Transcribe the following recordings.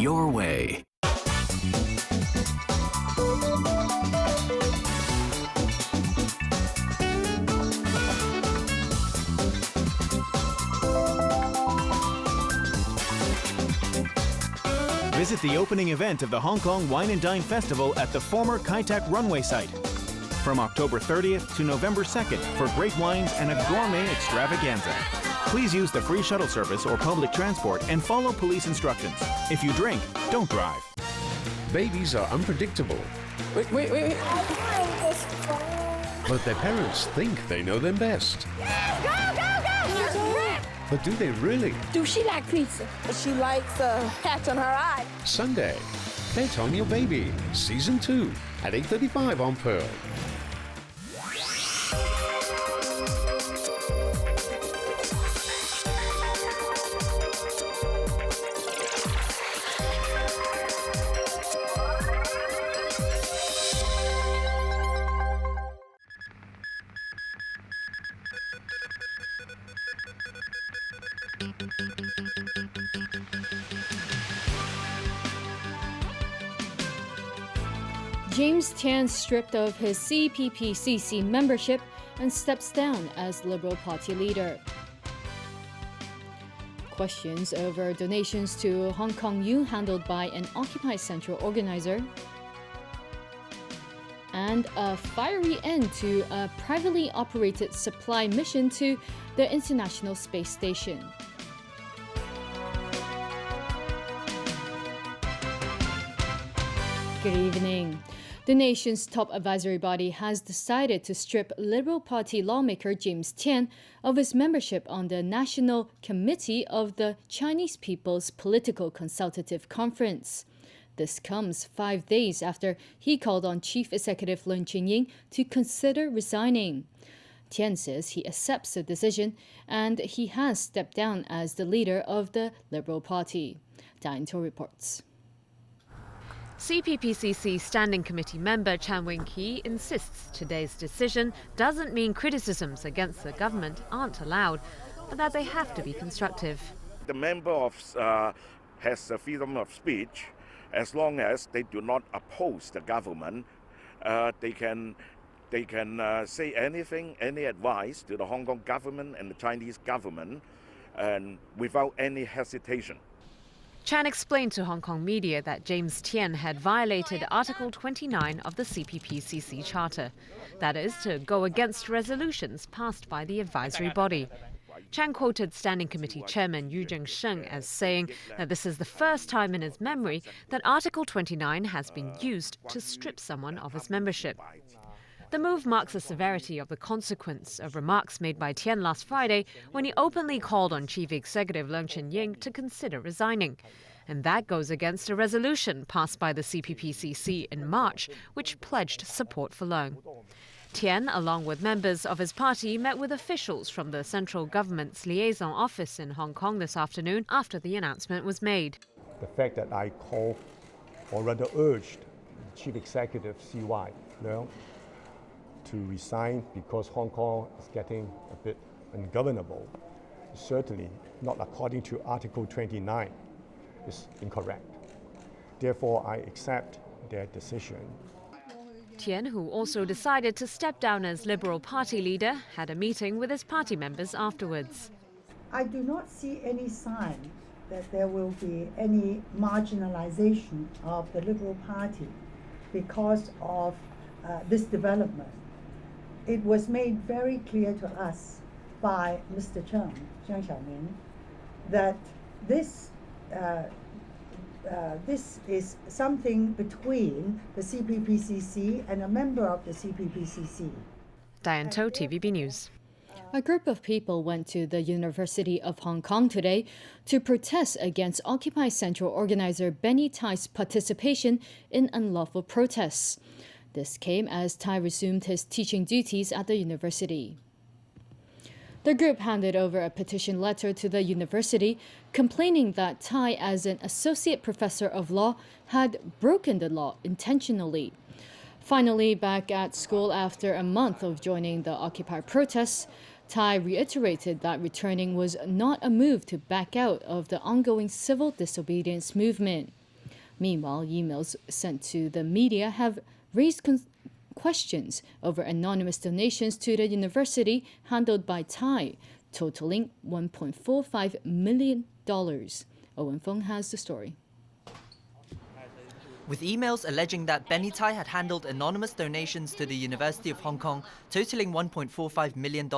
your way. Visit the opening event of the Hong Kong Wine and Dine Festival at the former Kai Tak runway site from October 30th to November 2nd for great wines and a gourmet extravaganza. Please use the free shuttle service or public transport and follow police instructions. If you drink, don't drive. Babies are unpredictable. Wait. But their parents think they know them best. Go! But do they really? Do she like pizza? She likes a patch on her eye. Sunday, Bet on Your Baby, Season 2 at 8:35 on Pearl. James Tian stripped of his CPPCC membership and steps down as Liberal Party leader. Questions over donations to Hong Kong U handled by an Occupy Central organizer. And a fiery end to a privately operated supply mission to the International Space Station. Good evening. The nation's top advisory body has decided to strip Liberal Party lawmaker James Tian of his membership on the National Committee of the Chinese People's Political Consultative Conference. This comes 5 days after he called on Chief Executive Leung Ching-ying to consider resigning. Tian says he accepts the decision and he has stepped down as the leader of the Liberal Party. Diane To reports. CPPCC Standing Committee member Chan Wing-Kee insists today's decision doesn't mean criticisms against the government aren't allowed, but that they have to be constructive. The member has a freedom of speech as long as they do not oppose the government. They can say anything, any advice to the Hong Kong government and the Chinese government, and without any hesitation. Chan explained to Hong Kong media that James Tian had violated Article 29 of the CPPCC Charter. That is, to go against resolutions passed by the advisory body. Chan quoted Standing Committee Chairman Yu Zhengsheng as saying that this is the first time in his memory that Article 29 has been used to strip someone of his membership. The move marks the severity of the consequence of remarks made by Tian last Friday when he openly called on Chief Executive Leung Ching-ying to consider resigning. And that goes against a resolution passed by the CPPCC in March, which pledged support for Leung. Tian, along with members of his party, met with officials from the central government's liaison office in Hong Kong this afternoon after the announcement was made. The fact that I called, or rather urged, Chief Executive CY Leung to resign because Hong Kong is getting a bit ungovernable, certainly not according to Article 29, is incorrect. Therefore, I accept their decision. Tian, who also decided to step down as Liberal Party leader, had a meeting with his party members afterwards. I do not see any sign that there will be any marginalization of the Liberal Party because of this development. It was made very clear to us by Mr. Jiang Xiaoming, that this is something between the CPPCC and a member of the CPPCC. Diane To, TVB News. A group of people went to the University of Hong Kong today to protest against Occupy Central organizer Benny Tai's participation in unlawful protests. This came as Tai resumed his teaching duties at the university. The group handed over a petition letter to the university complaining that Tai, as an associate professor of law, had broken the law intentionally. Finally, back at school after a month of joining the Occupy protests, Tai reiterated that returning was not a move to back out of the ongoing civil disobedience movement. Meanwhile, emails sent to the media have raised questions over anonymous donations to the university handled by Thai, totaling $1.45 million. Owen Fung has the story. With emails alleging that Benny Tai had handled anonymous donations to the University of Hong Kong totaling $1.45 million,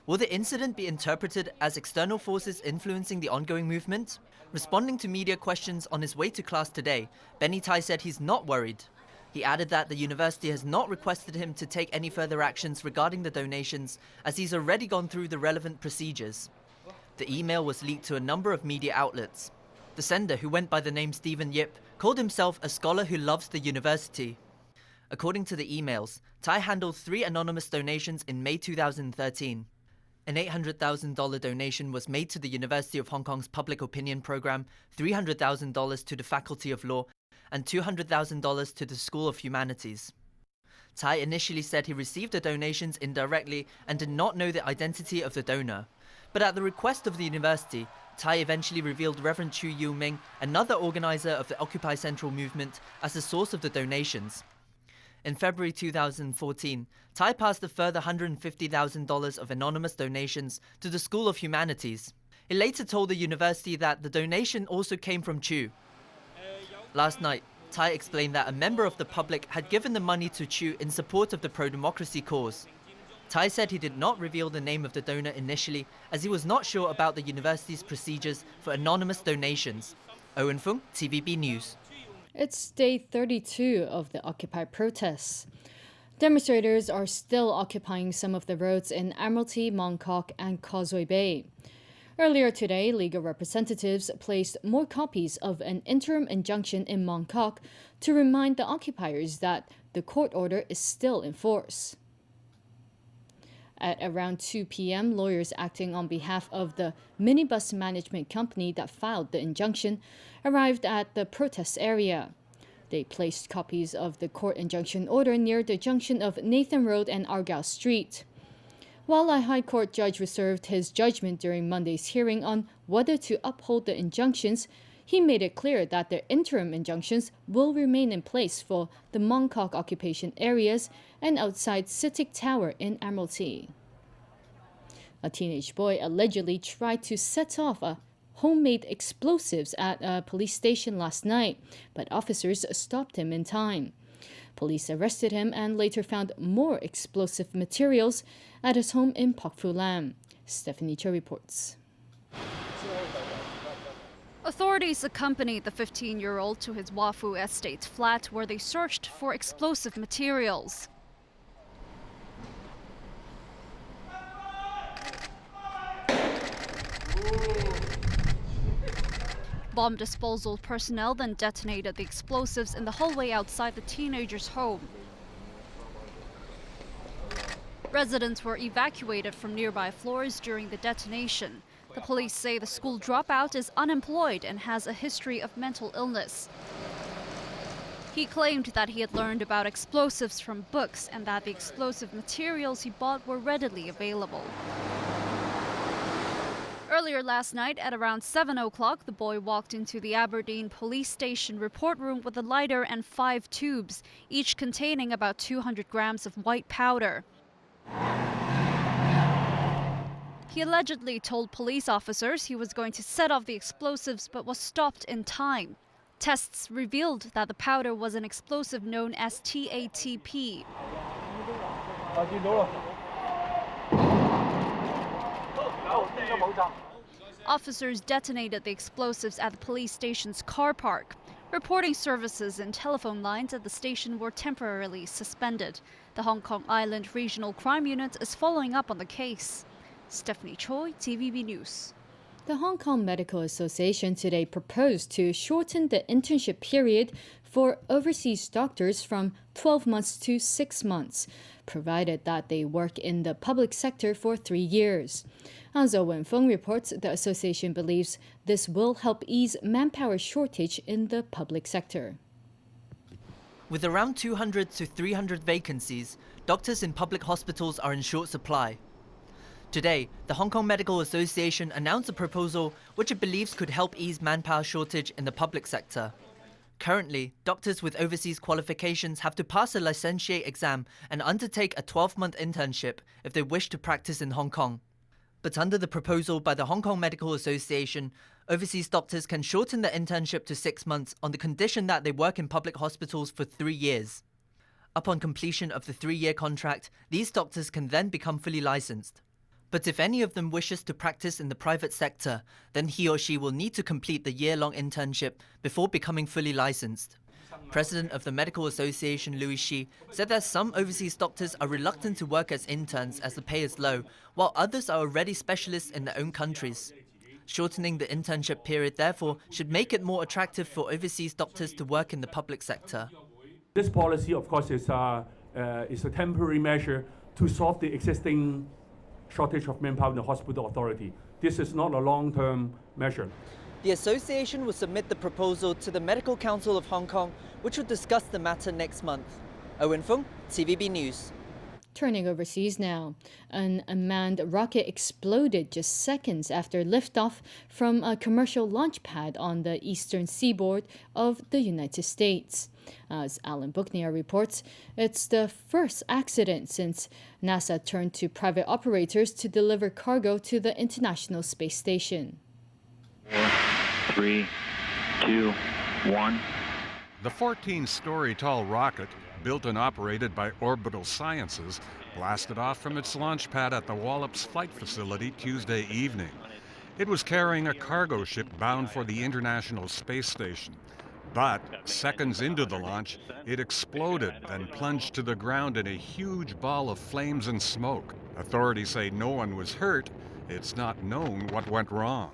will the incident be interpreted as external forces influencing the ongoing movement? Responding to media questions on his way to class today, Benny Tai said he's not worried. He added that the university has not requested him to take any further actions regarding the donations, as he's already gone through the relevant procedures. The email was leaked to a number of media outlets. The sender, who went by the name Stephen Yip, called himself a scholar who loves the university. According to the emails, Tai handled 3 anonymous donations in May 2013. An $800,000 donation was made to the University of Hong Kong's Public Opinion Program, $300,000 to the Faculty of Law, and $200,000 to the School of Humanities. Tai initially said he received the donations indirectly and did not know the identity of the donor. But at the request of the university, Tai eventually revealed Reverend Chu Yu Ming, another organizer of the Occupy Central movement, as the source of the donations. In February 2014, Tai passed a further $150,000 of anonymous donations to the School of Humanities. He later told the university that the donation also came from Chu. Last night, Tai explained that a member of the public had given the money to Chu in support of the pro-democracy cause. Tai said he did not reveal the name of the donor initially, as he was not sure about the university's procedures for anonymous donations. Owen Fung, TVB News. It's day 32 of the Occupy protests. Demonstrators are still occupying some of the roads in Admiralty, Mong Kok, and Causeway Bay. Earlier today, legal representatives placed more copies of an interim injunction in Mong Kok to remind the occupiers that the court order is still in force. At around 2 p.m., lawyers acting on behalf of the minibus management company that filed the injunction arrived at the protest area. They placed copies of the court injunction order near the junction of Nathan Road and Argyle Street. While a High Court judge reserved his judgment during Monday's hearing on whether to uphold the injunctions, he made it clear that the interim injunctions will remain in place for the Mong Kok occupation areas and outside Citic Tower in Admiralty. A teenage boy allegedly tried to set off homemade explosives at a police station last night, but officers stopped him in time. Police arrested him and later found more explosive materials at his home in Pak Fu Lam. Stephanie Cho reports. Authorities accompanied the 15-year-old to his Wafu estate flat where they searched for explosive materials. Bomb disposal personnel then detonated the explosives in the hallway outside the teenager's home. Residents were evacuated from nearby floors during the detonation. The police say the school dropout is unemployed and has a history of mental illness. He claimed that he had learned about explosives from books and that the explosive materials he bought were readily available. Earlier last night, at around 7 o'clock, the boy walked into the Aberdeen police station report room with a lighter and 5 tubes, each containing about 200 grams of white powder. He allegedly told police officers he was going to set off the explosives but was stopped in time. Tests revealed that the powder was an explosive known as TATP. Officers detonated the explosives at the police station's car park. Reporting services and telephone lines at the station were temporarily suspended. The Hong Kong Island Regional Crime Unit is following up on the case. Stephanie Choi, TVB News. The Hong Kong Medical Association today proposed to shorten the internship period for overseas doctors from 12 months to 6 months, provided that they work in the public sector for 3 years. As Owen Fung reports, the association believes this will help ease manpower shortage in the public sector. With around 200 to 300 vacancies, doctors in public hospitals are in short supply. Today, the Hong Kong Medical Association announced a proposal which it believes could help ease manpower shortage in the public sector. Currently, doctors with overseas qualifications have to pass a licentiate exam and undertake a 12-month internship if they wish to practice in Hong Kong. But under the proposal by the Hong Kong Medical Association, overseas doctors can shorten the internship to 6 months on the condition that they work in public hospitals for 3 years. Upon completion of the 3-year contract, these doctors can then become fully licensed. But if any of them wishes to practice in the private sector, then he or she will need to complete the year-long internship before becoming fully licensed. President of the Medical Association, Louis Shi, said that some overseas doctors are reluctant to work as interns as the pay is low, while others are already specialists in their own countries. Shortening the internship period, therefore, should make it more attractive for overseas doctors to work in the public sector. This policy, of course, is a temporary measure to solve the existing shortage of manpower in the hospital authority. This is not a long-term measure. The association will submit the proposal to the Medical Council of Hong Kong, which will discuss the matter next month. Owen Fung, TVB News. Turning overseas now, an unmanned rocket exploded just seconds after liftoff from a commercial launch pad on the eastern seaboard of the United States. As Alan Booknier reports, it's the first accident since NASA turned to private operators to deliver cargo to the International Space Station. 4, 3, 2, 1. The 14-story tall rocket, built and operated by Orbital Sciences, blasted off from its launch pad at the Wallops Flight Facility Tuesday evening. It was carrying a cargo ship bound for the International Space Station. But seconds into the launch, it exploded and plunged to the ground in a huge ball of flames and smoke. Authorities say no one was hurt. It's not known what went wrong.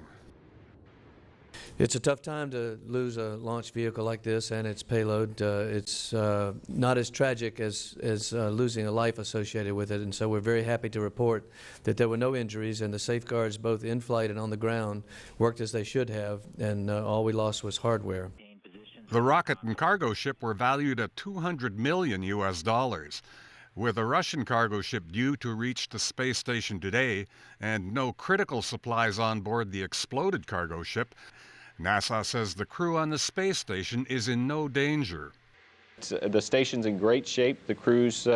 It's a tough time to lose a launch vehicle like this and its payload. It's not as tragic as losing a life associated with it, and so we're very happy to report that there were no injuries and the safeguards both in flight and on the ground worked as they should have, and all we lost was hardware. The rocket and cargo ship were valued at $200 million. With a Russian cargo ship due to reach the space station today and no critical supplies on board the exploded cargo ship, NASA says the crew on the space station is in no danger. The station's in great shape, the crew's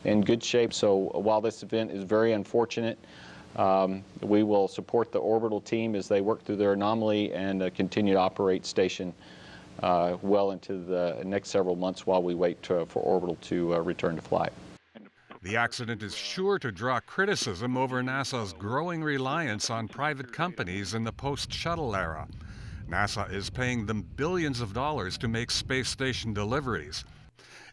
in good shape, so while this event is very unfortunate, we will support the orbital team as they work through their anomaly and continue to operate station well into the next several months while we wait for orbital to return to flight. The accident is sure to draw criticism over NASA's growing reliance on private companies in the post-shuttle era. NASA is paying them billions of dollars to make space station deliveries.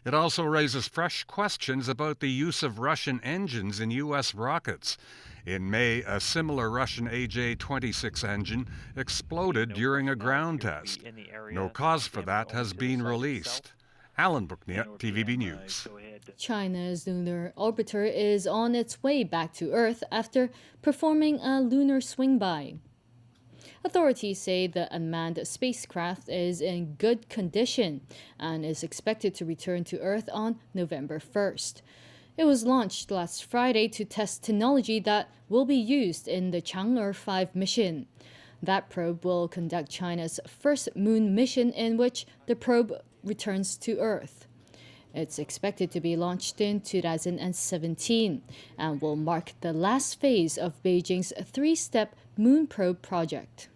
It also raises fresh questions about the use of Russian engines in U.S. rockets. In May, a similar Russian AJ-26 engine exploded during a ground test. No cause for that has been released. Alan Booknier, TVB News. China's lunar orbiter is on its way back to Earth after performing a lunar swing-by. Authorities say the unmanned spacecraft is in good condition and is expected to return to Earth on November 1st. It was launched last Friday to test technology that will be used in the Chang'e 5 mission. That probe will conduct China's first moon mission in which the probe returns to Earth. It's expected to be launched in 2017 and will mark the last phase of Beijing's 3-step moon probe project.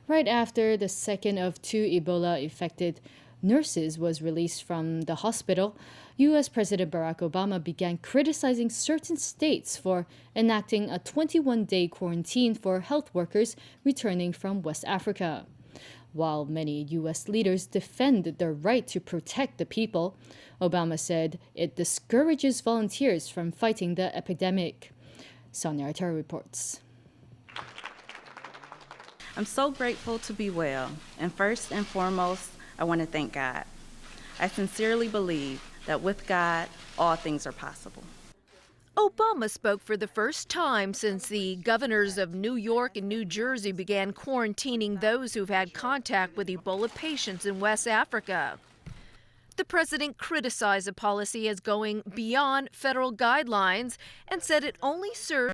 Right after the second of 2 Ebola-infected nurses was released from the hospital, U.S. President Barack Obama began criticizing certain states for enacting a 21-day quarantine for health workers returning from West Africa. While many U.S. leaders defend their right to protect the people, Obama said it discourages volunteers from fighting the epidemic. Sonia Arter reports. I'm so grateful to be well, and first and foremost, I want to thank God. I sincerely believe that with God, all things are possible. Obama spoke for the first time since the governors of New York and New Jersey began quarantining those who've had contact with Ebola patients in West Africa. The president criticized the policy as going beyond federal guidelines and said it only serves